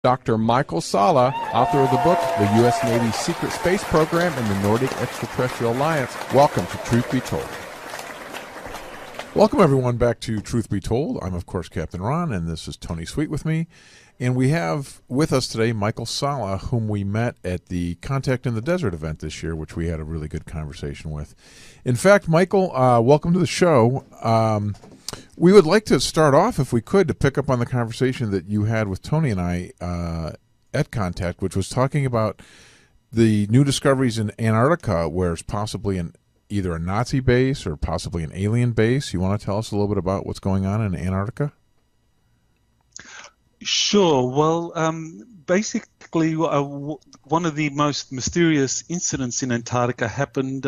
Dr. Michael Sala, author of the book, The U.S. Navy's Secret Space Program and the Nordic Extraterrestrial Alliance. Welcome to Truth Be Told. Welcome, everyone, back to Truth Be Told. I'm, of course, Captain Ron, and this is Tony Sweet with me. And we have with us today Michael Sala, whom we met at the Contact in the Desert event this year, which we had a really good conversation with. In fact, Michael, welcome to the show. We would like to start off, if we could, to pick up on the conversation that you had with Tony and I at Contact, which was talking about the new discoveries in Antarctica, where it's possibly either a Nazi base or possibly an alien base. You want to tell us a little bit about what's going on in Antarctica? Sure. Well, basically, one of the most mysterious incidents in Antarctica happened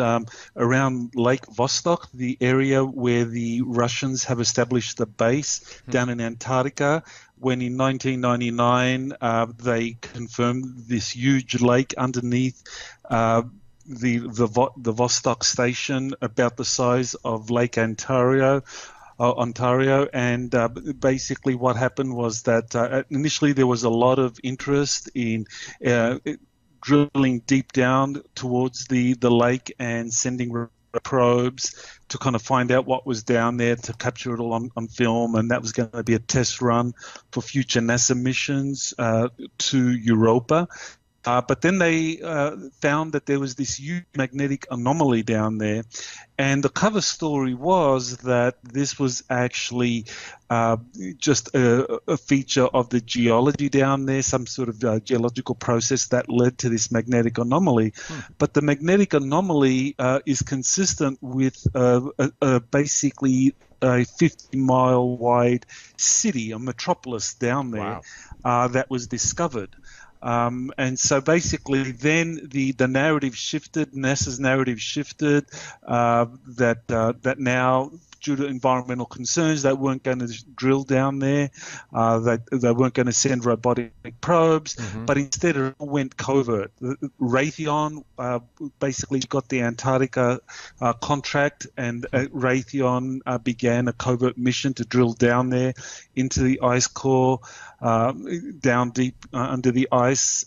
around Lake Vostok, the area where the Russians have established the base down in Antarctica, when in 1999 they confirmed this huge lake underneath the Vostok station, about the size of Lake Ontario, and basically what happened was that initially there was a lot of interest in drilling deep down towards the lake and sending probes to kind of find out what was down there, to capture it all on film, and that was going to be a test run for future NASA missions to Europa. But then they found that there was this huge magnetic anomaly down there, and the cover story was that this was actually just a feature of the geology down there, some sort of geological process that led to this magnetic anomaly. But the magnetic anomaly is consistent with basically a 50-mile wide city, a metropolis down there. Wow. That was discovered. And so basically then the narrative shifted, NASA's narrative shifted, that now, due to environmental concerns, they weren't going to drill down there, they weren't going to send robotic probes, but instead it went covert. Raytheon basically got the Antarctica contract, and Raytheon began a covert mission to drill down there into the ice core, down deep under the ice.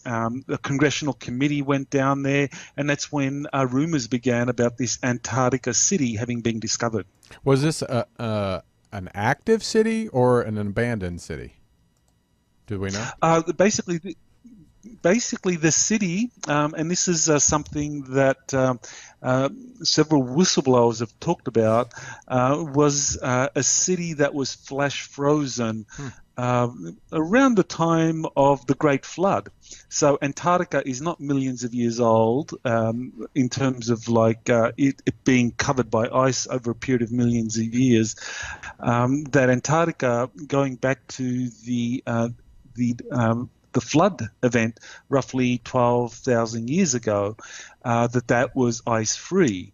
A congressional committee went down there, and that's when rumors began about this Antarctica city having been discovered. Was this an active city or an abandoned city? Do we know? Basically, the city, and this is something that several whistleblowers have talked about, was a city that was flash frozen around the time of the Great Flood. So Antarctica is not millions of years old in terms of like it being covered by ice over a period of millions of years. That Antarctica, going back to the flood event roughly 12,000 years ago, that was ice-free.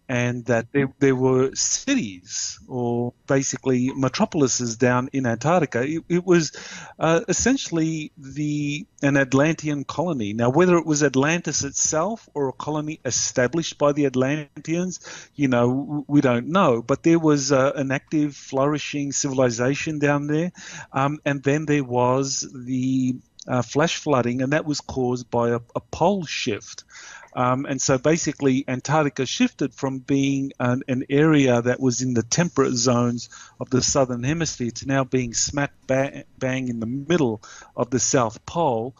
And that there were cities, or basically metropolises, down in Antarctica. It was essentially an Atlantean colony. Now, whether it was Atlantis itself or a colony established by the Atlanteans, we don't know. But there was an active, flourishing civilization down there. And then there was the flash flooding, and that was caused by a pole shift. And so basically Antarctica shifted from being an area that was in the temperate zones of the southern hemisphere to now being smack bang in the middle of the South Pole.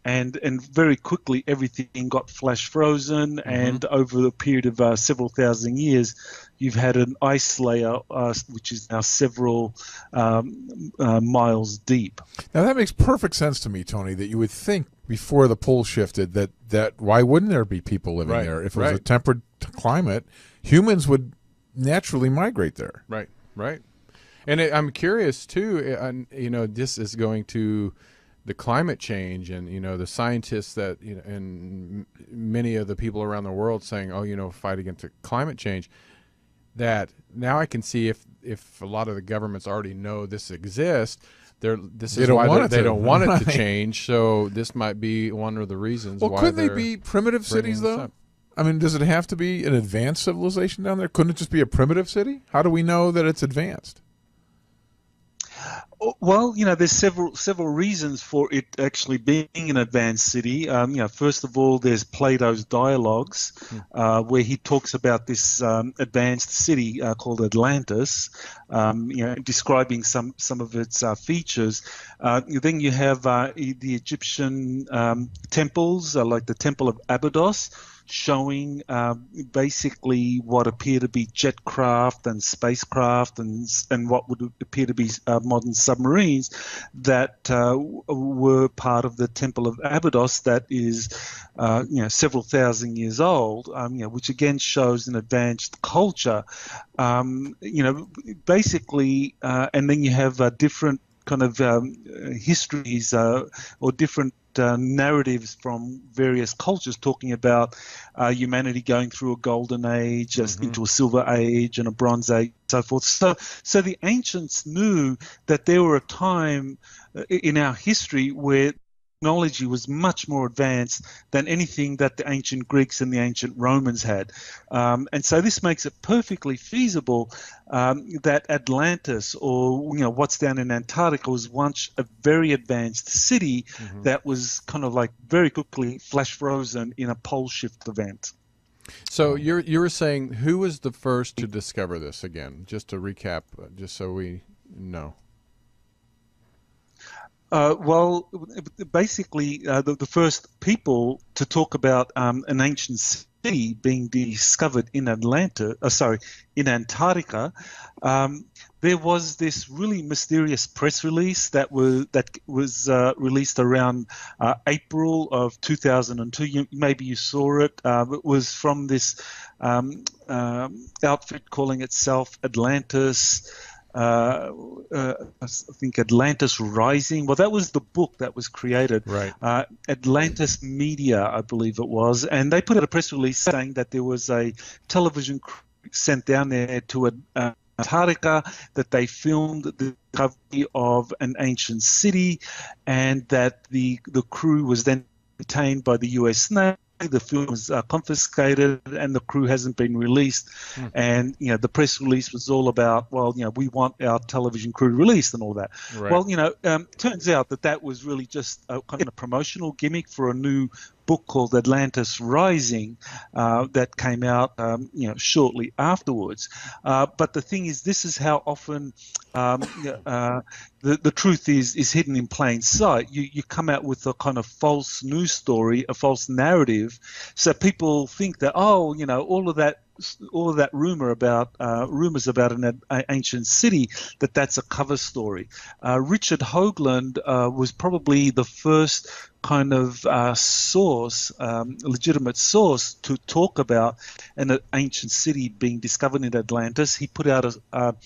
And very quickly everything got flash frozen, and over the period of several thousand years, you've had an ice layer which is now several miles deep. Now that makes perfect sense to me, Tony, that you would think before the pole shifted that why wouldn't there be people living there? If it was a temperate climate, humans would naturally migrate there. Right. And I'm curious too, this is going to the climate change, and the scientists that and many of the people around the world saying, fight against the climate change. That now I can see if a lot of the governments already know this exists, they don't want it to change. So this might be one of the reasons. Well, why couldn't they be primitive cities though? I mean, does it have to be an advanced civilization down there? Couldn't it just be a primitive city? How do we know that it's advanced? Well, there's several reasons for it actually being an advanced city. First of all, there's Plato's dialogues, where he talks about this advanced city called Atlantis, describing some of its features. Then you have the Egyptian temples, like the Temple of Abydos, showing basically what appear to be jet craft and spacecraft and what would appear to be modern submarines that were part of the Temple of Abydos, that is several thousand years old, which again shows an advanced culture. Basically, and then you have different kind of histories or different narratives from various cultures talking about humanity going through a golden age, into a silver age and a bronze age, so forth. So the ancients knew that there were a time in our history where technology was much more advanced than anything that the ancient Greeks and the ancient Romans had. And so this makes it perfectly feasible that Atlantis, or what's down in Antarctica, was once a very advanced city that was kind of like very quickly flash frozen in a pole shift event. So you were saying, who was the first to discover this again? Just to recap, just so we know. Well, basically, the first people to talk about an ancient city being discovered in in Antarctica, there was this really mysterious press release that was released around April of 2002. Maybe you saw it. It was from this outfit calling itself Atlantis. I think Atlantis Rising. Well, that was the book that was created. Right. Atlantis Media, I believe it was. And they put out a press release saying that there was a television crew sent down there to Antarctica, that they filmed the discovery of an ancient city, and that the crew was then detained by the US Navy. The film was confiscated and the crew hasn't been released. And, the press release was all about, we want our television crew released and all that. Right. Well, turns out that was really just a kind of promotional gimmick for a new book called Atlantis Rising that came out, shortly afterwards. But the thing is, this is how often the truth is hidden in plain sight. You come out with a kind of false news story, a false narrative, so people think that all of that rumors about an ancient city, that's a cover story. Richard Hoagland was probably the first kind of legitimate source to talk about an ancient city being discovered in Atlantis. He put out a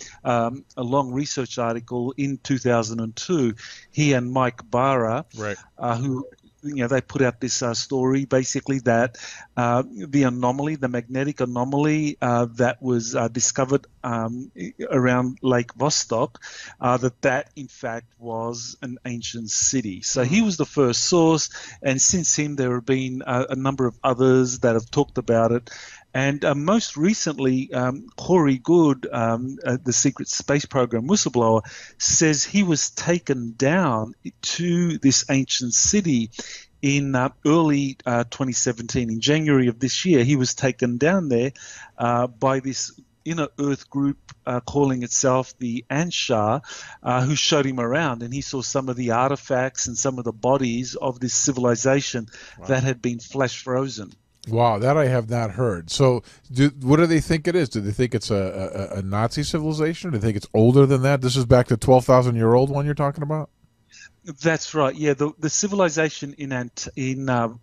long research article in 2002. He and Mike Barra, right, who they put out this story basically that the magnetic anomaly that was discovered around Lake Vostok, that in fact was an ancient city. So he was the first source, and since him there have been a number of others that have talked about it. And most recently, Corey Good, the secret space program whistleblower, says he was taken down to this ancient city in early 2017. In January of this year, he was taken down there by this inner Earth group calling itself the Anshar, who showed him around, and he saw some of the artifacts and some of the bodies of this civilization that had been flash frozen. Wow, that I have not heard. So what do they think it is? Do they think it's a Nazi civilization? Or do they think it's older than that? This is back to 12,000-year-old one you're talking about? That's right. Yeah, the civilization in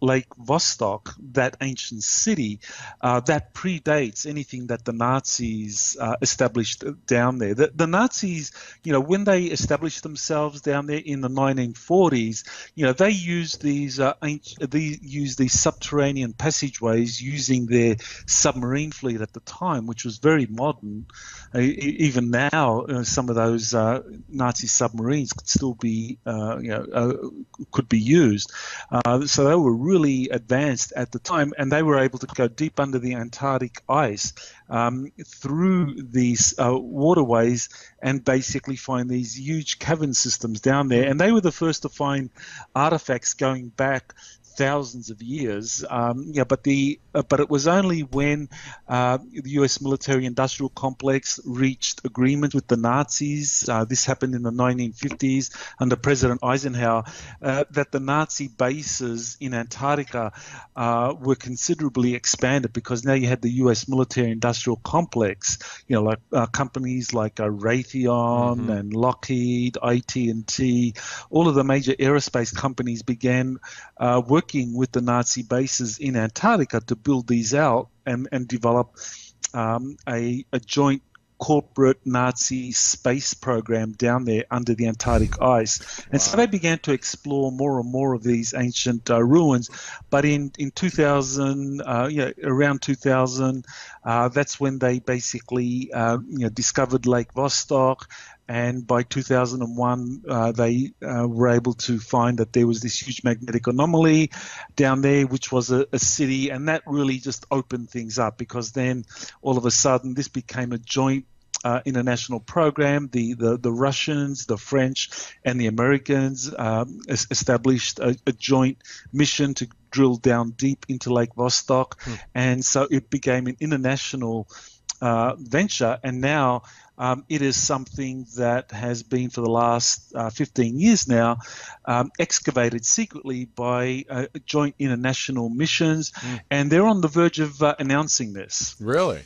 Lake Vostok, that ancient city, that predates anything that the Nazis established down there. The Nazis, when they established themselves down there in the 1940s, they used these subterranean passageways using their submarine fleet at the time, which was very modern. Even now, some of those Nazi submarines could still be could be used. So they were really advanced at the time, and they were able to go deep under the Antarctic ice through these waterways and basically find these huge cavern systems down there. And they were the first to find artifacts going back thousands of years. But it was only when the U.S. military-industrial complex reached agreement with the Nazis. This happened in the 1950s under President Eisenhower, that the Nazi bases in Antarctica were considerably expanded, because now you had the U.S. military-industrial complex. Like companies like Raytheon and Lockheed, AT&T, all of the major aerospace companies began working with the Nazi bases in Antarctica to build these out and develop a joint corporate Nazi space program down there under the Antarctic ice. And so they began to explore more and more of these ancient ruins. But in 2000, around 2000, that's when they basically discovered Lake Vostok. And by 2001, they were able to find that there was this huge magnetic anomaly down there, which was a city. And that really just opened things up, because then all of a sudden this became a joint international program. The Russians, the French, and the Americans established a joint mission to drill down deep into Lake Vostok. And so it became an international venture. And now it is something that has been for the last 15 years now excavated secretly by joint international missions, and they're on the verge of announcing this. Really?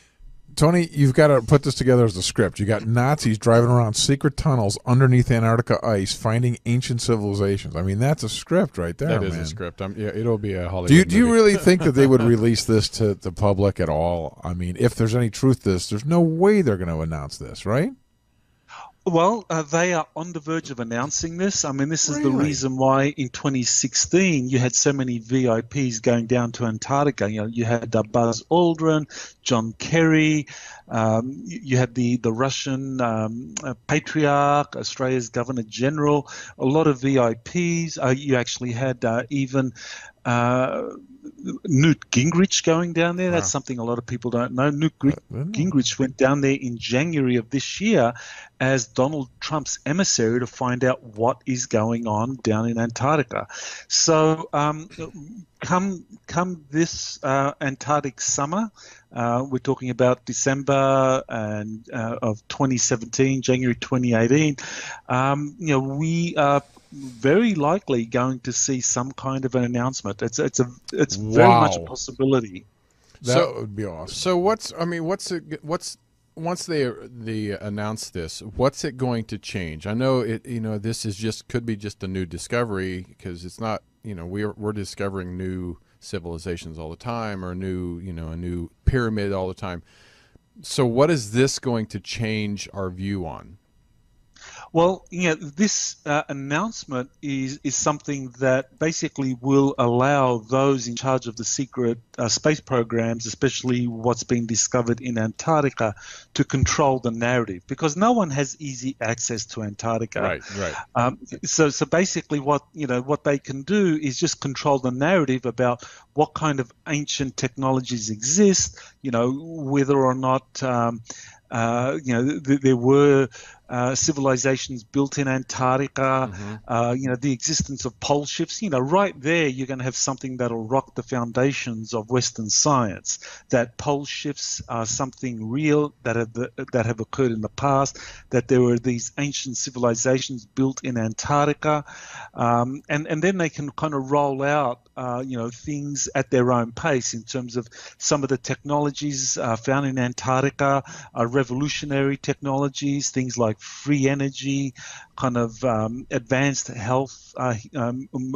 Tony, you've got to put this together as a script. You got Nazis driving around secret tunnels underneath Antarctica ice, finding ancient civilizations. I mean, that's a script right there. That is man. a script. It'll be a Hollywood Do you movie. really think that they would release this to the public at all? I mean, if there's any truth to this, there's no way they're going to announce this, right? Well, they are on the verge of announcing this. I mean, this is the Really? reason why in 2016 you had so many VIPs going down to Antarctica. You had Buzz Aldrin, John Kerry, you had the Russian Patriarch, Australia's Governor General, a lot of VIPs. You actually had even Newt Gingrich going down there. That's something a lot of people don't know. Newt Gingrich went down there in January of this year as Donald Trump's emissary to find out what is going on down in Antarctica. So come this Antarctic summer, we're talking about December of 2017, January 2018. We are very likely going to see some kind of an announcement. It's very much a possibility. That would be awesome. So once they announce this, what's it going to change? I know this could be just a new discovery, because it's not, we're discovering new civilizations all the time, or a new pyramid all the time. So what is this going to change our view on? Well, this announcement is something that basically will allow those in charge of the secret space programs, especially what's been discovered in Antarctica, to control the narrative, because no one has easy access to Antarctica. Right. So basically, what they can do is just control the narrative about what kind of ancient technologies exist. Whether or not there were civilizations built in Antarctica, the existence of pole shifts. Right there, you're going to have something that'll rock the foundations of Western science. That pole shifts are something real that have occurred in the past. That there were these ancient civilizations built in Antarctica, and then they can kind of roll out things at their own pace in terms of some of the technologies found in Antarctica are revolutionary technologies, things like free energy, kind of advanced health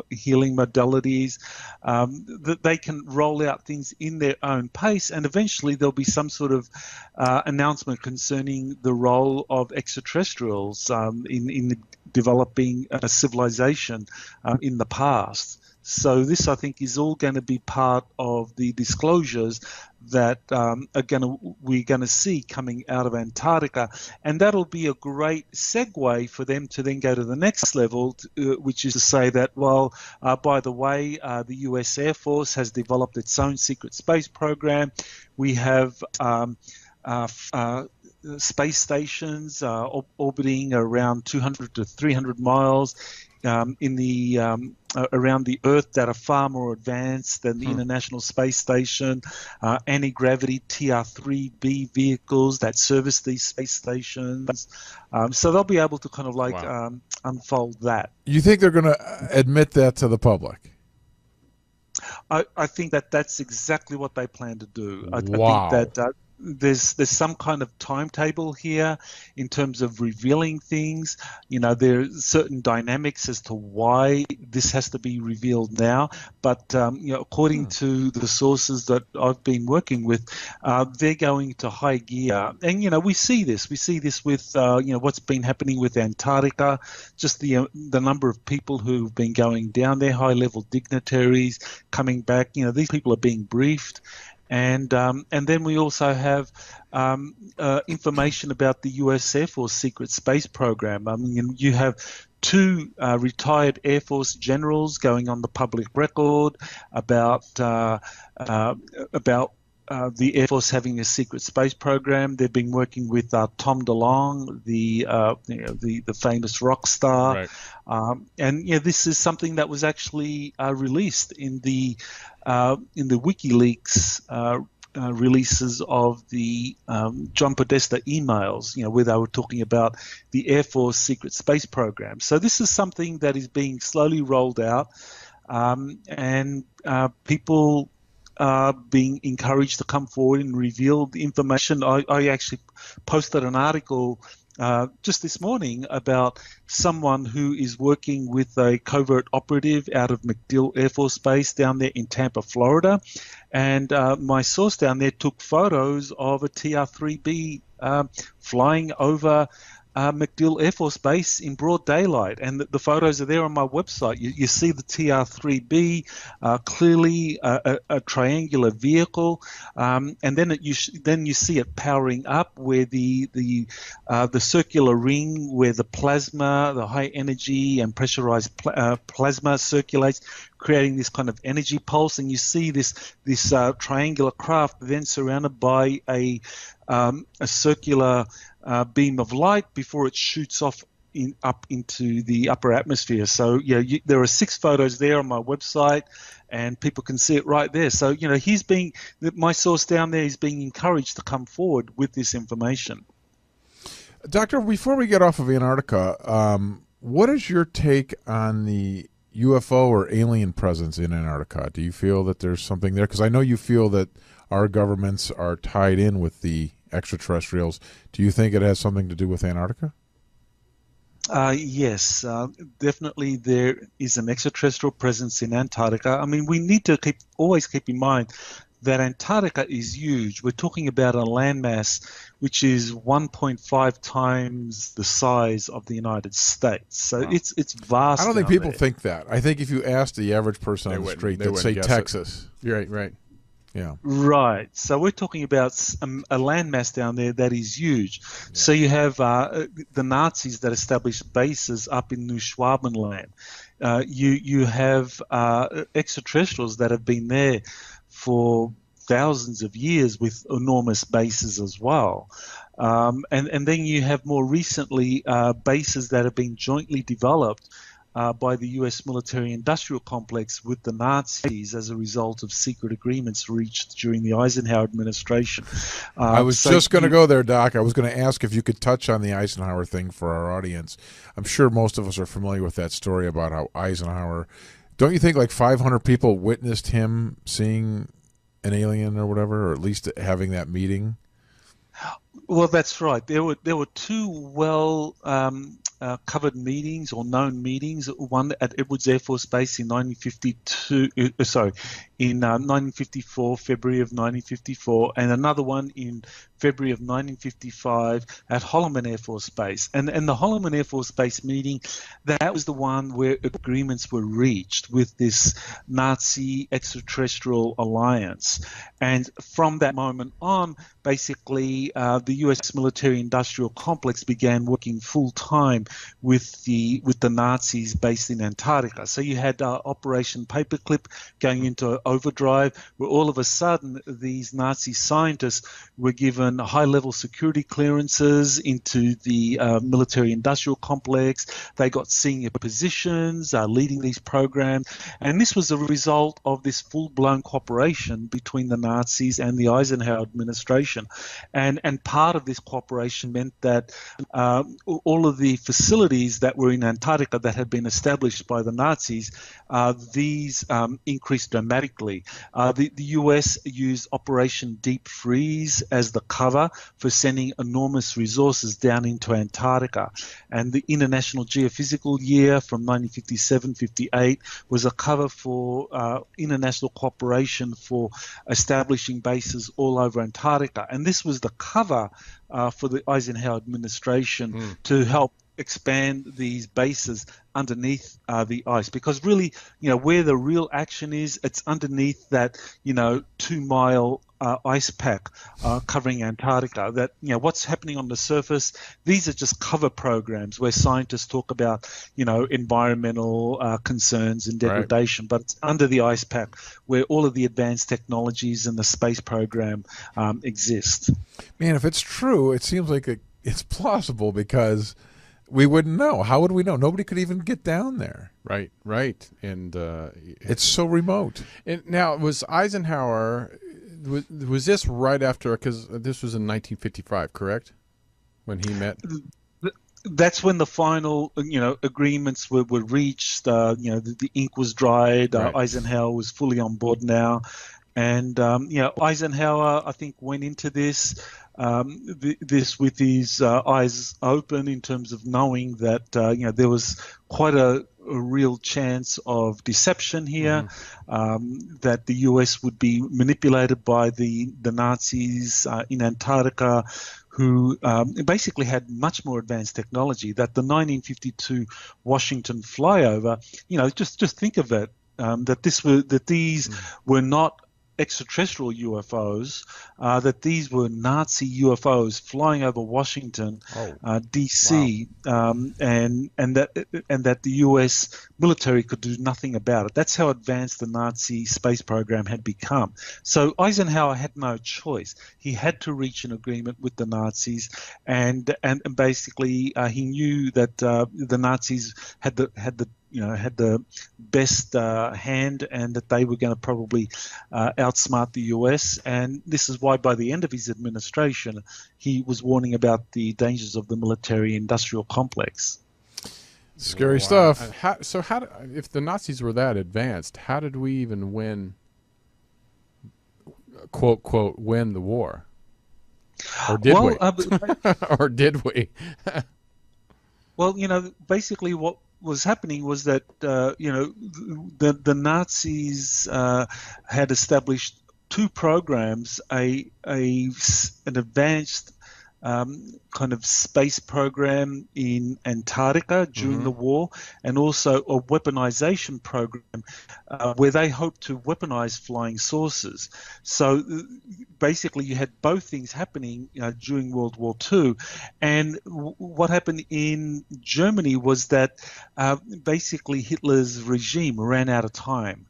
healing modalities. That they can roll out things in their own pace, and eventually there'll be some sort of announcement concerning the role of extraterrestrials in developing a civilization in the past. So this, I think, is all going to be part of the disclosures that we're going to see coming out of Antarctica, and that'll be a great segue for them to then go to the next level, which is to say that, well, by the way, the U.S. Air Force has developed its own secret space program. We have space stations orbiting around 200 to 300 miles in the around the Earth that are far more advanced than the International Space Station, anti-gravity TR-3B vehicles that service these space stations. So they'll be able to kind of like unfold that. You think they're going to admit that to the public? I think that that's exactly what they plan to do. I think that there's some kind of timetable here in terms of revealing things. You know, there are certain dynamics as to why this has to be revealed now. But you know, according to the sources that I've been working with, they're going to high gear. And you know, we see this with you know, what's been happening with Antarctica. Just the number of people who've been going down there, high-level dignitaries coming back. You know, these people are being briefed. And then we also have information about the U.S. Air Force secret space program. I mean, you have two retired Air Force generals going on the public record about the Air Force having a secret space program. They've been working with Tom DeLonge, the famous rock star, and this is something that was actually released in the WikiLeaks releases of the John Podesta emails, where they were talking about the Air Force secret space program. So this is something that is being slowly rolled out, and people are being encouraged to come forward and reveal the information. I actually posted an article just this morning about someone who is working with a covert operative out of MacDill Air Force Base down there in Tampa, Florida. And my source down there took photos of a TR-3B flying over MacDill Air Force Base in broad daylight, and the photos are there on my website. You see the TR-3B, clearly a triangular vehicle, and then you see it powering up where the circular ring where the plasma, the high energy and pressurized plasma circulates, creating this kind of energy pulse, and you see this triangular craft then surrounded by a circular beam of light before it shoots off up into the upper atmosphere. So there are 6 photos there on my website, and people can see it right there. So my source down there is being encouraged to come forward with this information. Doctor, before we get off of Antarctica, what is your take on the UFO or alien presence in Antarctica? Do you feel that there's something there? Because I know you feel that our governments are tied in with the extraterrestrials. Do you think it has something to do with Antarctica? Yes, definitely there is an extraterrestrial presence in Antarctica. I mean, we need to always keep in mind that Antarctica is huge. We're talking about a landmass which is 1.5 times the size of the United States. So wow. It's vast. I don't think people think that. I think if you asked the average person on the street, they'd say Texas. Right. Yeah. Right. So we're talking about a landmass down there that is huge. Yeah. So you have the Nazis that established bases up in New Schwabenland. You have extraterrestrials that have been there for thousands of years with enormous bases as well. And then you have more recently bases that have been jointly developed by the U.S. military-industrial complex with the Nazis as a result of secret agreements reached during the Eisenhower administration. I was just going to go there, Doc. I was going to ask if you could touch on the Eisenhower thing for our audience. I'm sure most of us are familiar with that story about how Eisenhower, don't you think like 500 people witnessed him seeing an alien or whatever, or at least having that meeting? Well, that's right. There were 2 covered meetings or known meetings. One at Edwards Air Force Base in 1954, February of 1954, and another one in February of 1955 at Holloman Air Force Base. And the Holloman Air Force Base meeting, that was the one where agreements were reached with this Nazi extraterrestrial alliance. And from that moment on, basically, the U.S. military-industrial complex began working full-time with the Nazis based in Antarctica. So you had Operation Paperclip going into overdrive, where all of a sudden these Nazi scientists were given high-level security clearances into the military-industrial complex. They got senior positions leading these programs, and this was a result of this full-blown cooperation between the Nazis and the Eisenhower administration. And part of this cooperation meant that all of the facilities that were in Antarctica that had been established by the Nazis, these increased dramatically. The US used Operation Deep Freeze as the cover for sending enormous resources down into Antarctica. And the International Geophysical Year from 1957-58 was a cover for international cooperation for establishing bases all over Antarctica. And this was the cover for the Eisenhower administration to help expand these bases underneath the ice, because really, where the real action is, it's underneath that 2-mile ice pack covering Antarctica. That what's happening on the surface, these are just cover programs where scientists talk about environmental concerns and degradation, but it's under the ice pack where all of the advanced technologies and the space program exist. Man, if it's true, it seems like it's plausible, because we wouldn't know. How would we know? Nobody could even get down there. Right. And it's so remote. And now, was Eisenhower, was this right after, because this was in 1955, correct? When he met? That's when the final, agreements were reached. The ink was dried. Right. Eisenhower was fully on board now. And, Eisenhower, I think, went into this with his eyes open, in terms of knowing that there was quite a real chance of deception here, that the US would be manipulated by the Nazis in Antarctica, who basically had much more advanced technology. That the 1952 Washington flyover, just think of it, that these were not extraterrestrial UFOs, that these were Nazi UFOs flying over Washington, D.C., and that the U.S. military could do nothing about it. That's how advanced the Nazi space program had become. So Eisenhower had no choice. He had to reach an agreement with the Nazis, and basically he knew that the Nazis had the best hand, and that they were going to probably outsmart the US. And this is why by the end of his administration, he was warning about the dangers of the military-industrial complex. Scary stuff. If the Nazis were that advanced, how did we even win, quote, quote, win the war? Or did we? Or did we? Well, basically what was happening was that the Nazis had established two programs: an advanced kind of space program in Antarctica during the war, and also a weaponization program where they hoped to weaponize flying saucers. So basically you had both things happening during World War II. And what happened in Germany was that basically Hitler's regime ran out of time.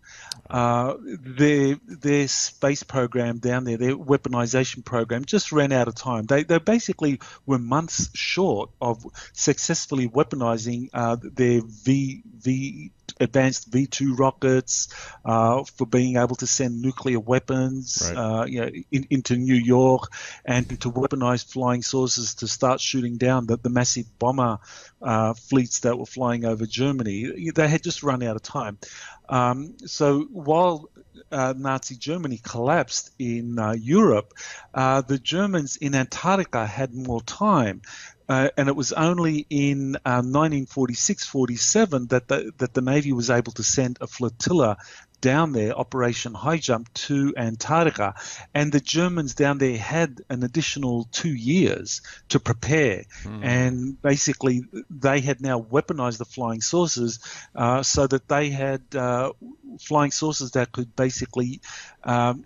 Their space program down there, their weaponization program, just ran out of time. They basically were months short of successfully weaponizing their advanced V2 rockets, for being able to send nuclear weapons into New York, and to weaponize flying saucers to start shooting down the massive bomber fleets that were flying over Germany. They had just run out of time. So while Nazi Germany collapsed in Europe, the Germans in Antarctica had more time. And it was only in 1946-47 that the Navy was able to send a flotilla down there, Operation High Jump, to Antarctica, and the Germans down there had an additional 2 years to prepare. And basically they had now weaponized the flying saucers, so that they had flying saucers that could basically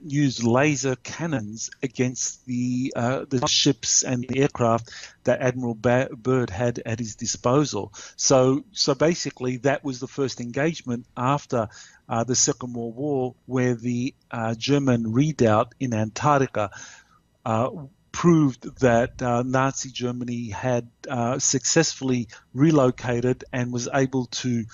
use laser cannons against the ships and the aircraft that Admiral Byrd had at his disposal. So basically that was the first engagement after the Second World War, where the German redoubt in Antarctica proved that Nazi Germany had successfully relocated and was able to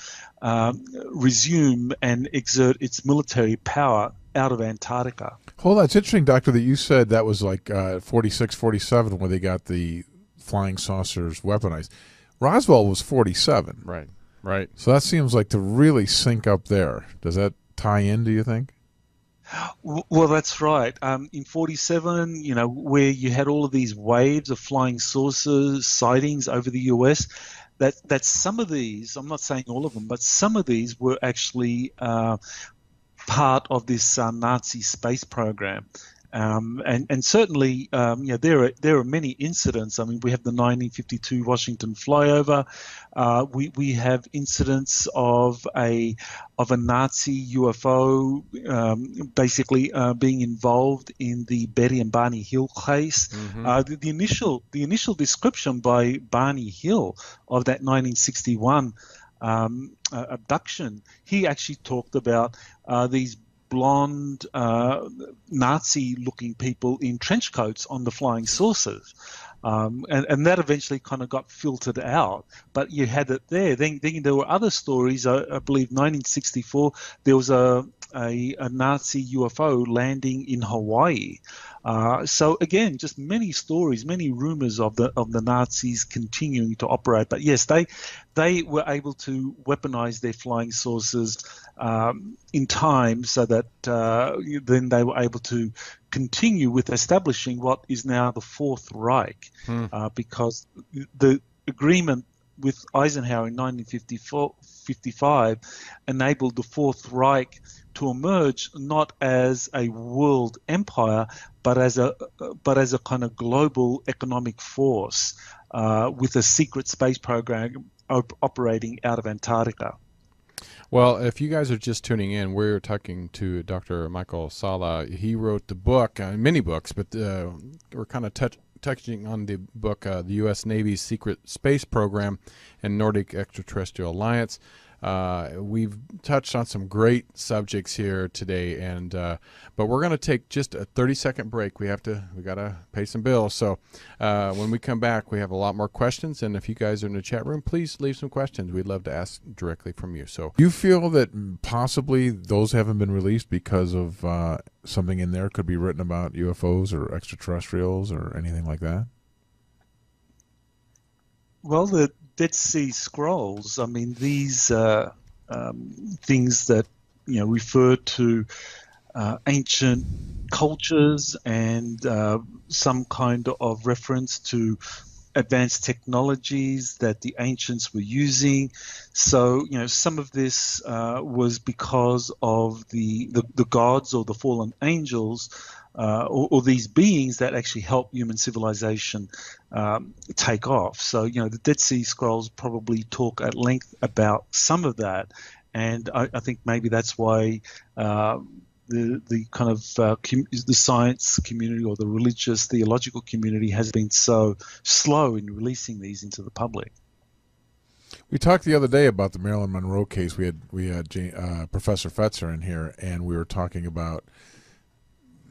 resume and exert its military power out of Antarctica. Hold on, it's interesting, Doctor, that you said that was like 46, 47 where they got the flying saucers weaponized. Roswell was 47. Right. So that seems like to really sync up there. Does that tie in, do you think? Well, that's right. In 47, where you had all of these waves of flying saucers sightings over the US, that some of these, I'm not saying all of them, but some of these were actually part of this Nazi space program. And certainly, there are many incidents. I mean, we have the 1952 Washington flyover. We have incidents of a Nazi UFO basically being involved in the Betty and Barney Hill case. The initial description by Barney Hill of that 1961 abduction, he actually talked about these blonde Nazi-looking people in trench coats on the flying saucers. And that eventually kind of got filtered out, but you had it there. Then there were other stories. I believe 1964 there was a Nazi UFO landing in Hawaii. So again, just many stories, many rumors of the Nazis continuing to operate. But yes, they were able to weaponize their flying saucers in time, so that then they were able to continue with establishing what is now the Fourth Reich, because the agreement with Eisenhower in 1955 enabled the Fourth Reich to emerge not as a world empire, but as a kind of global economic force with a secret space program operating out of Antarctica. Well, if you guys are just tuning in, we're talking to Dr. Michael Sala. He wrote the book, many books, but we're kind of touching on the book, the U.S. Navy's Secret Space Program and Nordic Extraterrestrial Alliance. We've touched on some great subjects here today, and but we're going to take just a 30-second break. We got to pay some bills. So when we come back, we have a lot more questions, and if you guys are in the chat room, please leave some questions. We'd love to ask directly from you. So you feel that possibly those haven't been released because of something in there could be written about UFOs or extraterrestrials or anything like that? Well, the Dead Sea Scrolls, I mean, these things that refer to ancient cultures and some kind of reference to advanced technologies that the ancients were using. So, some of this was because of the gods or the fallen angels, or these beings that actually help human civilization take off. So, the Dead Sea Scrolls probably talk at length about some of that, and I think maybe that's why the kind of the science community or the religious theological community has been so slow in releasing these into the public. We talked the other day about the Marilyn Monroe case. We had Professor Fetzer in here, and we were talking about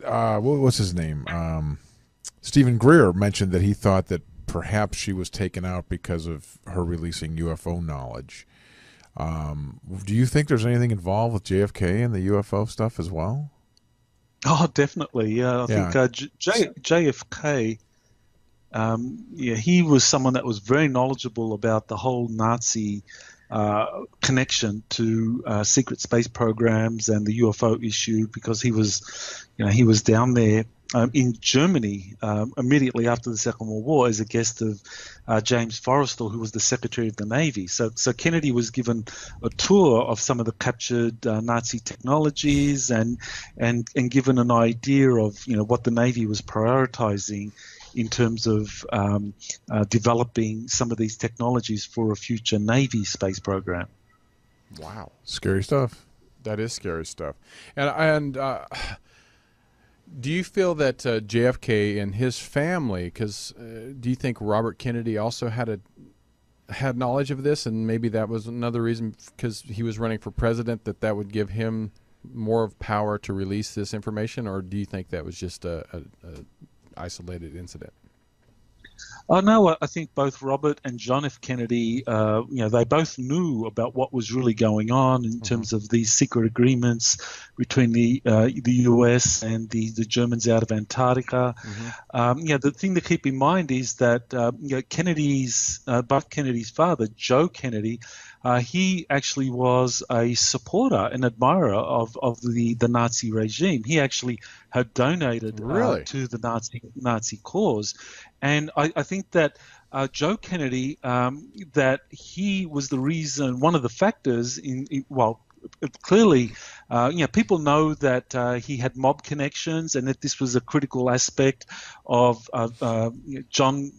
what's his name? Stephen Greer mentioned that he thought that perhaps she was taken out because of her releasing UFO knowledge. Do you think there's anything involved with JFK and the UFO stuff as well? Oh, definitely. Yeah, I think JFK, he was someone that was very knowledgeable about the whole Nazi connection to secret space programs and the UFO issue, because he was down there in Germany immediately after the Second World War as a guest of James Forrestal, who was the Secretary of the Navy. So Kennedy was given a tour of some of the captured Nazi technologies and given an idea of what the Navy was prioritizing in terms of developing some of these technologies for a future Navy space program. Wow, scary stuff. That is scary stuff. And do you feel that JFK and his family, because do you think Robert Kennedy also had knowledge of this, and maybe that was another reason, because he was running for president, that would give him more of power to release this information, or do you think that was just a isolated incident? No, I think both Robert and John F. Kennedy, they both knew about what was really going on in terms of these secret agreements between the U.S. and the Germans out of Antarctica. The thing to keep in mind is that both Kennedy's father, Joe Kennedy, he actually was a supporter and admirer of the Nazi regime. He actually had donated to the Nazi cause. And I think that Joe Kennedy, that he was the reason, one of the factors clearly, people know that he had mob connections and that this was a critical aspect of John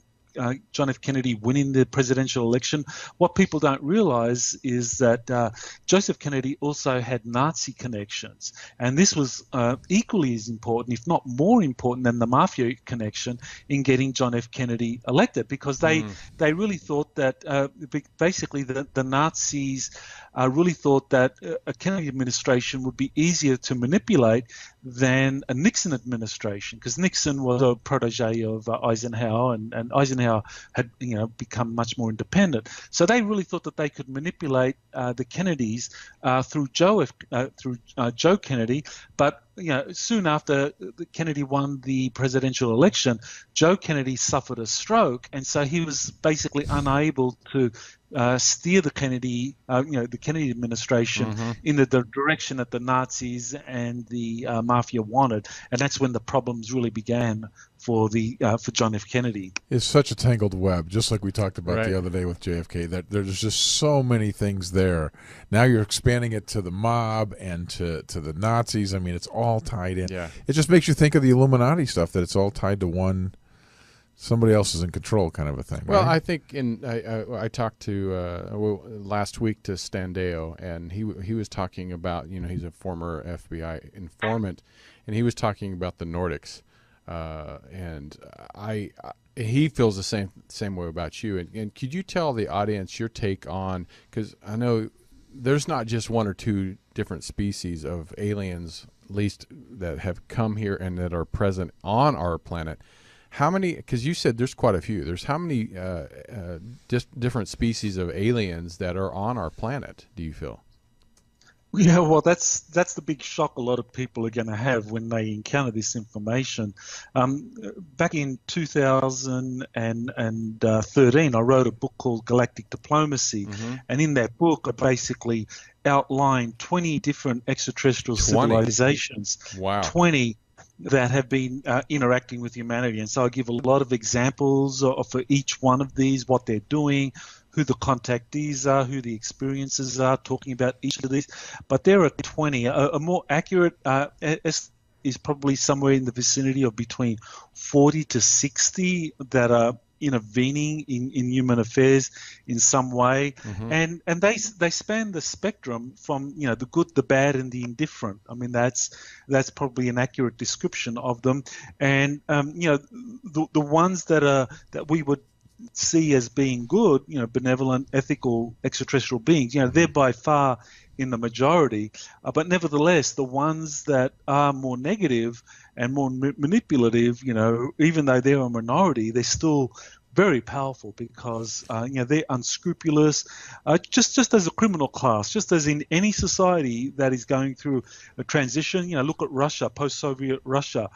F. Kennedy winning the presidential election. What people don't realize is that Joseph Kennedy also had Nazi connections. And this was equally as important, if not more important, than the mafia connection in getting John F. Kennedy elected, because they really thought that basically the Nazis really thought that a Kennedy administration would be easier to manipulate than a Nixon administration, because Nixon was a protege of Eisenhower, and Eisenhower had become much more independent. So they really thought that they could manipulate the Kennedys through Joe Kennedy. But soon after Kennedy won the presidential election, Joe Kennedy suffered a stroke, and so he was basically unable to steer the Kennedy administration in the direction that the Nazis and the mafia wanted, and that's when the problems really began for John F. Kennedy. It's such a tangled web, just like we talked about the other day with JFK. That there's just so many things there. Now you're expanding it to the mob and to the Nazis. I mean, it's all tied in. Yeah. It just makes you think of the Illuminati stuff, that it's all tied to one. Somebody else is in control, kind of a thing. Well, right? I think I talked to last week to Standeo, and he was talking about, he's a former FBI informant, and he was talking about the Nordics, and he feels the same way about you. And could you tell the audience your take on, because I know there's not just one or two different species of aliens, at least that have come here and that are present on our planet. How many, because you said there's quite a few, there's how many different species of aliens that are on our planet, do you feel? Yeah, well, that's the big shock a lot of people are going to have when they encounter this information. Back in 2013, I wrote a book called Galactic Diplomacy, and in that book I basically outlined 20 different extraterrestrial civilizations. Wow. 20 that have been interacting with humanity. And so I give a lot of examples for each one of these, what they're doing, who the contactees are, who the experiences are, talking about each of these. But there are 20. A more accurate is probably somewhere in the vicinity of between 40 to 60 that are intervening in human affairs in some way, and they span the spectrum from the good, the bad, and the indifferent. I mean, that's probably an accurate description of them. And the ones that we would see as being good, benevolent, ethical extraterrestrial beings, they're by far in the majority, but nevertheless, the ones that are more negative and more manipulative, even though they're a minority, they're still very powerful because they're unscrupulous, just as a criminal class, just as in any society that is going through a transition. Look at Russia, post-Soviet Russia,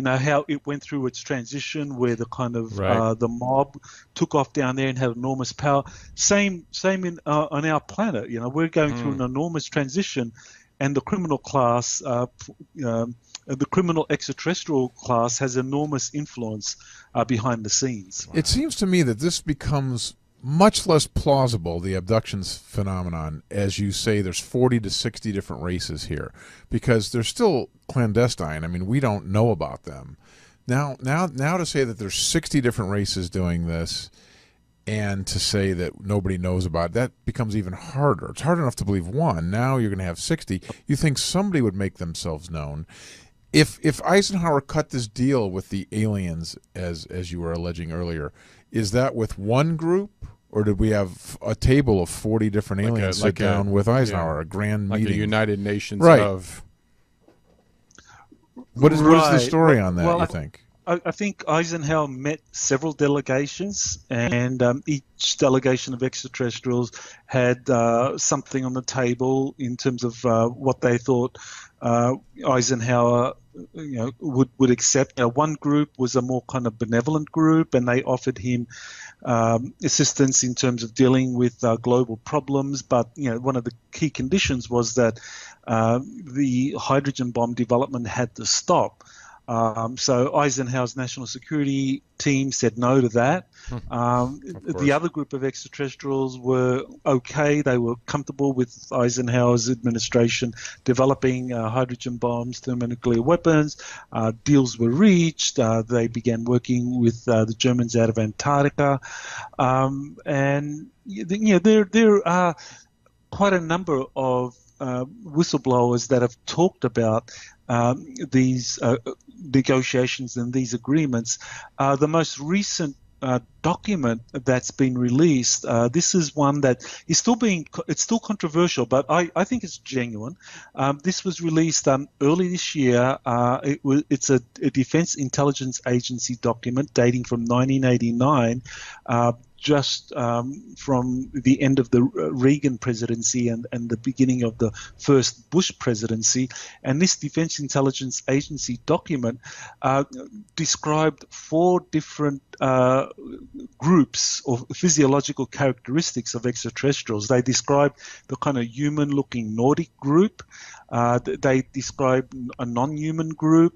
how it went through its transition where the kind of the mob took off down there and had enormous power. Same on our planet. We're going through an enormous transition, and the criminal class, the criminal extraterrestrial class, has enormous influence behind the scenes. It seems to me that this becomes much less plausible, the abductions phenomenon, as you say there's 40 to 60 different races here, because they're still clandestine. I mean, we don't know about them. Now to say that there's 60 different races doing this, and to say that nobody knows about it, that becomes even harder. It's hard enough to believe one. Now you're going to have 60. You think somebody would make themselves known. If Eisenhower cut this deal with the aliens, as you were alleging earlier, is that with one group, or did we have a table of 40 different aliens sit down with Eisenhower, a grand meeting? Like the United Nations right. of... What is the story on that, well, you think? I think Eisenhower met several delegations, and each delegation of extraterrestrials had something on the table in terms of what they thought Eisenhower would accept. One group was a more kind of benevolent group, and they offered him assistance in terms of dealing with global problems. But one of the key conditions was that the hydrogen bomb development had to stop. So Eisenhower's national security team said no to that. The other group of extraterrestrials were okay. They were comfortable with Eisenhower's administration developing hydrogen bombs, thermonuclear weapons. Deals were reached. They began working with the Germans out of Antarctica. And there are quite a number of whistleblowers that have talked about these negotiations and these agreements. The most recent document that's been released, this is one that is it's still controversial, but I think it's genuine. This was released early this year. It's a Defense Intelligence Agency document dating from 1989, just from the end of the Reagan presidency and the beginning of the first Bush presidency. And this Defense Intelligence Agency document described 4 different groups or physiological characteristics of extraterrestrials. They described the kind of human-looking Nordic group. They described a non-human group,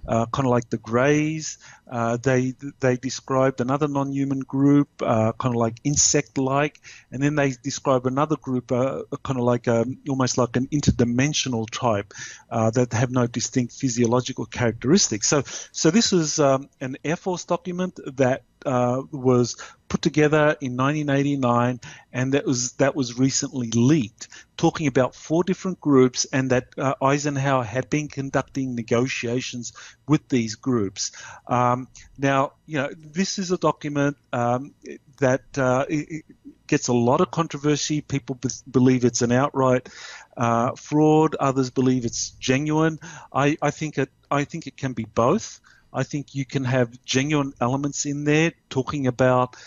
kind of like the Greys. They described another non-human group, kind of like insect-like, and then they describe another group, kind of like almost like an interdimensional type that have no distinct physiological characteristics. So this is an Air Force document that was put together in 1989, and that was recently leaked, talking about 4 different groups, and that Eisenhower had been conducting negotiations with these groups. Now, this is a document that it gets a lot of controversy. People believe it's an outright fraud. Others believe it's genuine. I think it can be both. I think you can have genuine elements in there talking about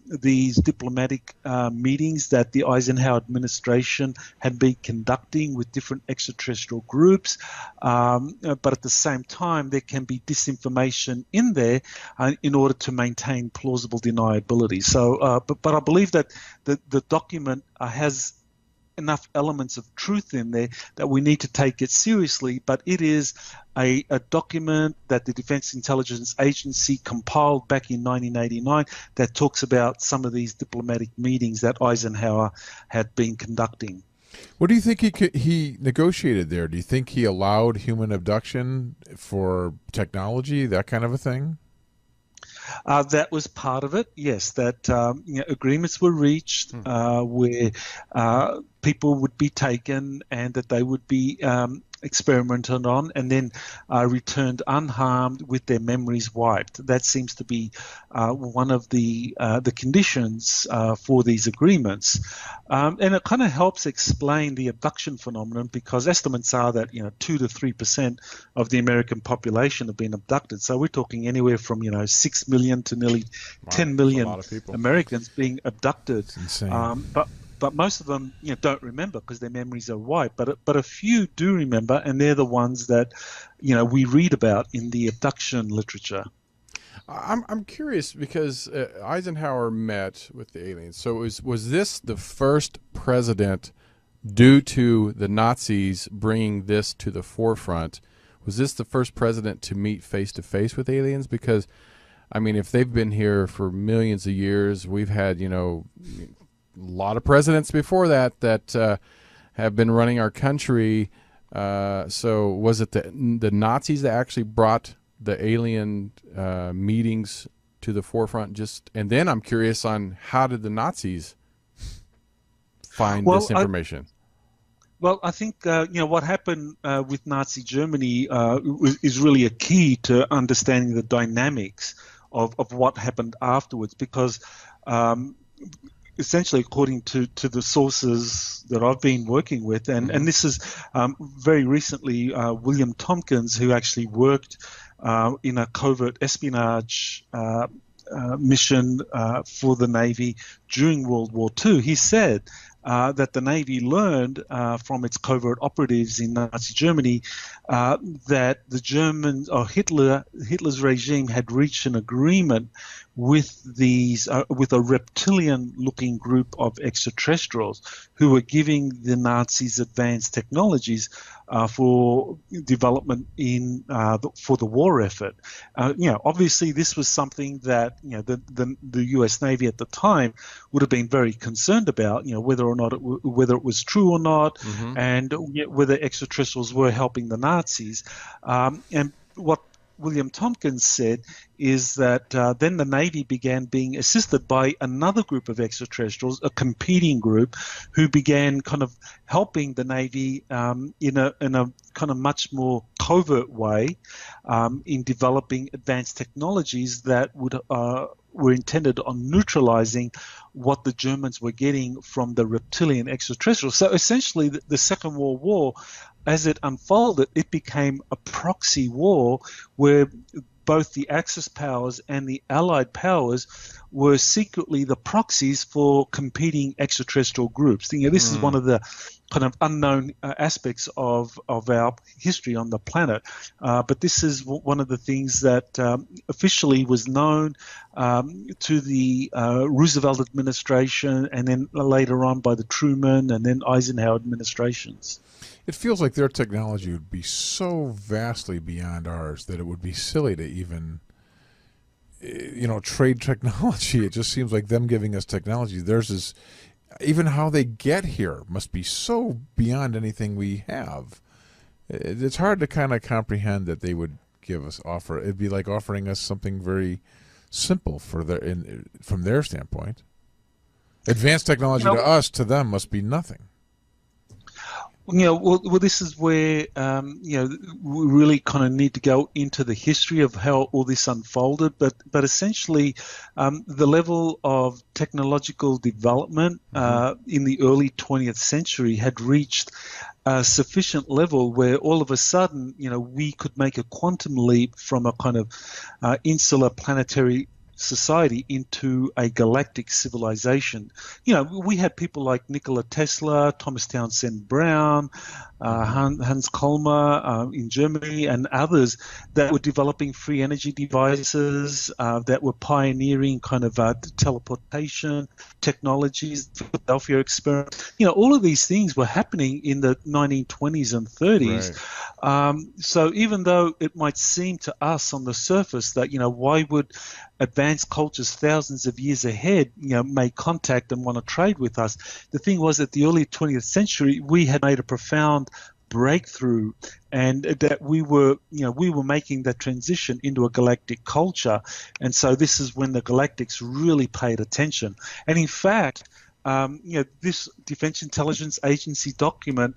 these diplomatic meetings that the Eisenhower administration had been conducting with different extraterrestrial groups. But at the same time, there can be disinformation in there in order to maintain plausible deniability. So, but I believe that the document has enough elements of truth in there that we need to take it seriously, but it is a document that the Defense Intelligence Agency compiled back in 1989 that talks about some of these diplomatic meetings that Eisenhower had been conducting. What do you think he negotiated there? Do you think he allowed human abduction for technology, that kind of a thing? That was part of it, yes, that agreements were reached where people would be taken and that they would be experimented on and then returned unharmed with their memories wiped. That seems to be one of the conditions for these agreements. And it kind of helps explain the abduction phenomenon, because estimates are that 2 to 3% of the American population have been abducted. So we're talking anywhere from 6 million to nearly 10 million Americans being abducted. It's insane. But most of them don't remember because their memories are wiped. But a few do remember, and they're the ones that we read about in the abduction literature. I'm curious because Eisenhower met with the aliens. So was this the first president due to the Nazis bringing this to the forefront. Was this the first president to meet face-to-face with aliens? Because, I mean, if they've been here for millions of years, we've had, a lot of presidents before that have been running our country. So was it the Nazis that actually brought the alien meetings to the forefront? And then I'm curious on, how did the Nazis find this information? I think what happened with Nazi Germany is really a key to understanding the dynamics of what happened afterwards, because essentially, according to the sources that I've been working with, and this is very recently William Tompkins, who actually worked in a covert espionage mission for the Navy during World War II. He said that the Navy learned from its covert operatives in Nazi Germany that the Germans, or Hitler's regime, had reached an agreement with with a reptilian-looking group of extraterrestrials who were giving the Nazis advanced technologies for development for the war effort. Obviously, this was something that the U.S. Navy at the time would have been very concerned about. Whether it was true or not, and whether extraterrestrials were helping the Nazis. And what William Tompkins said is that then the Navy began being assisted by another group of extraterrestrials, a competing group, who began kind of helping the Navy in a kind of much more covert way in developing advanced technologies that were intended on neutralizing what the Germans were getting from the reptilian extraterrestrials. So essentially, the Second World War, as it unfolded, it became a proxy war where both the Axis powers and the Allied powers were secretly the proxies for competing extraterrestrial groups. This is one of the kind of unknown aspects of our history on the planet. But this is one of the things that officially was known to the Roosevelt administration, and then later on by the Truman and then Eisenhower administrations. It feels like their technology would be so vastly beyond ours that it would be silly to even, trade technology. It just seems like them giving us technology. Theirs is, even how they get here must be so beyond anything we have. It's hard to kind of comprehend that they would offer. It'd be like offering us something very simple from their standpoint. Advanced technology to us, to them, must be nothing. This is where we really kind of need to go into the history of how all this unfolded. But essentially, the level of technological development in the early 20th century had reached a sufficient level where all of a sudden, we could make a quantum leap from a kind of insular planetary society into a galactic civilization. We had people like Nikola Tesla, Thomas Townsend Brown, Hans Kolmer in Germany, and others that were developing free energy devices, that were pioneering kind of teleportation technologies, the Philadelphia experiment. All of these things were happening in the 1920s and 30s. Right. So even though it might seem to us on the surface that, why would advanced cultures thousands of years ahead, make contact and want to trade with us? The thing was, at the early 20th century, we had made a profound breakthrough, and that we were making that transition into a galactic culture. And so this is when the galactics really paid attention. And in fact, this Defense Intelligence Agency document,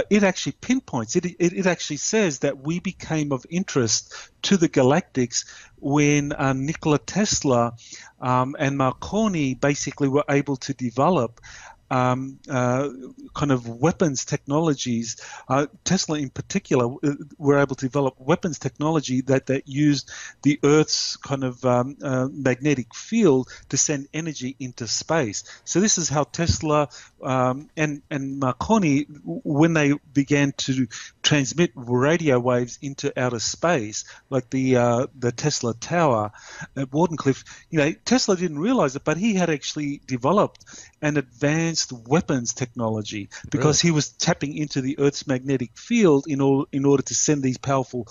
it actually pinpoints, it actually says that we became of interest to the galactics when Nikola Tesla and Marconi basically were able to develop kind of weapons technologies. Tesla in particular were able to develop weapons technology that used the Earth's kind of magnetic field to send energy into space. So this is how Tesla and Marconi, when they began to transmit radio waves into outer space, like the Tesla Tower at Wardenclyffe, Tesla didn't realize it, but he had actually developed an advanced advanced weapons technology, because he was tapping into the Earth's magnetic field in order to send these powerful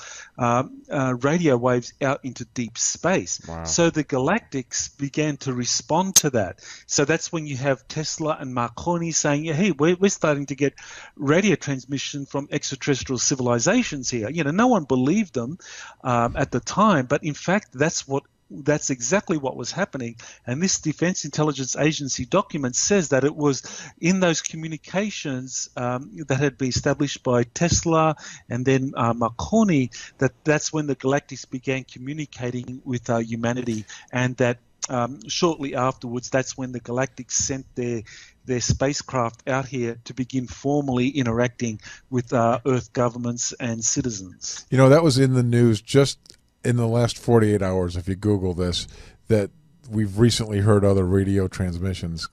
radio waves out into deep space. Wow. So the galactics began to respond to that. So that's when you have Tesla and Marconi saying, hey, we're starting to get radio transmission from extraterrestrial civilizations here. No one believed them at the time, but in fact, that's exactly what was happening. And this Defense Intelligence Agency document says that it was in those communications that had been established by Tesla and then Marconi, that's when the galactics began communicating with humanity, and that shortly afterwards, that's when the galactics sent their spacecraft out here to begin formally interacting with Earth governments and citizens. That was in the news just in the last 48 hours, if you Google this, that we've recently heard other radio transmissions.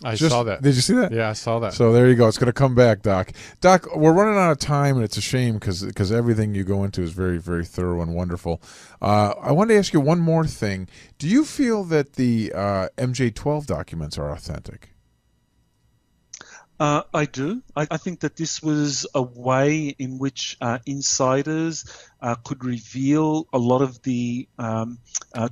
I saw that. Did you see that? Yeah, I saw that. So there you go. It's going to come back, Doc. Doc, we're running out of time, and it's a shame because everything you go into is very, very thorough and wonderful. I wanted to ask you one more thing. Do you feel that the MJ-12 documents are authentic? I do. I think that this was a way in which insiders could reveal a lot of the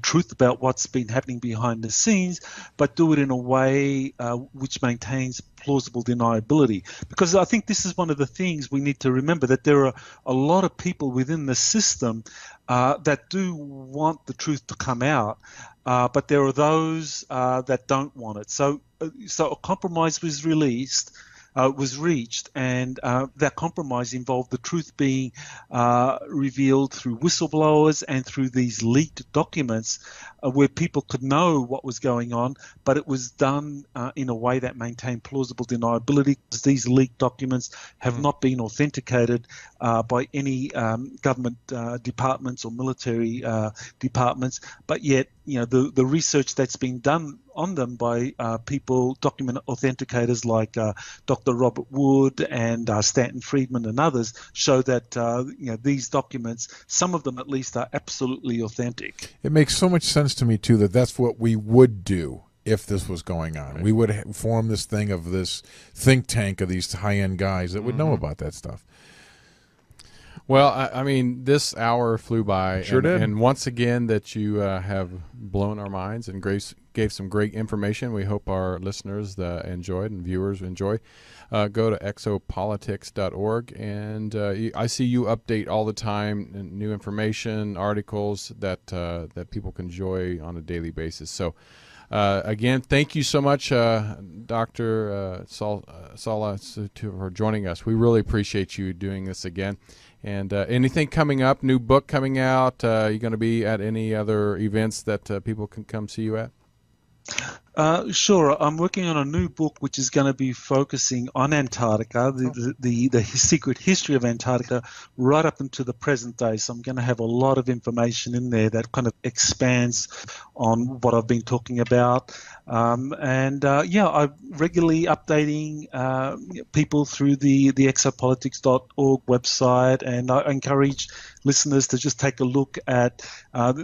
truth about what's been happening behind the scenes, but do it in a way which maintains plausible deniability. Because I think this is one of the things we need to remember, that there are a lot of people within the system that do want the truth to come out, but there are those that don't want it. So a compromise was reached, and that compromise involved the truth being revealed through whistleblowers and through these leaked documents where people could know what was going on, but it was done in a way that maintained plausible deniability, because these leaked documents have not been authenticated by any government departments or military departments, but yet the research that's been done on them by document authenticators like Dr. Robert Wood and Stanton Friedman and others show that these documents, some of them at least, are absolutely authentic. It makes so much sense to me too that that's what we would do if this was going on. Right. We would form this thing of this think tank of these high-end guys that would know about that stuff. Well, I mean, this hour flew by. Sure did. And once again, that you have blown our minds and gave some great information. We hope our listeners enjoyed and viewers enjoy. Go to exopolitics.org, and I see you update all the time new information, articles that people can enjoy on a daily basis. So, again, thank you so much, Dr. Sala, for joining us. We really appreciate you doing this again. And anything coming up, new book coming out? You going to be at any other events that people can come see you at? Sure. I'm working on a new book which is going to be focusing on Antarctica, the secret history of Antarctica right up into the present day. So I'm going to have a lot of information in there that kind of expands on what I've been talking about. I'm regularly updating people through the exopolitics.org website, and I encourage listeners to just take a look at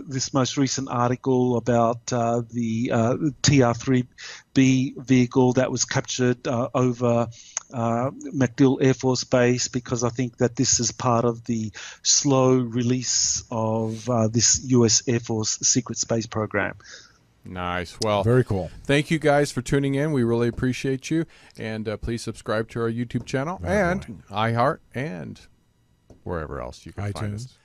this most recent article about the TR-3B vehicle that was captured over MacDill Air Force Base, because I think that this is part of the slow release of this U.S. Air Force secret space program. Nice. Well, very cool. Thank you guys for tuning in. We really appreciate you. And please subscribe to our YouTube channel and iHeart and wherever else you can find us.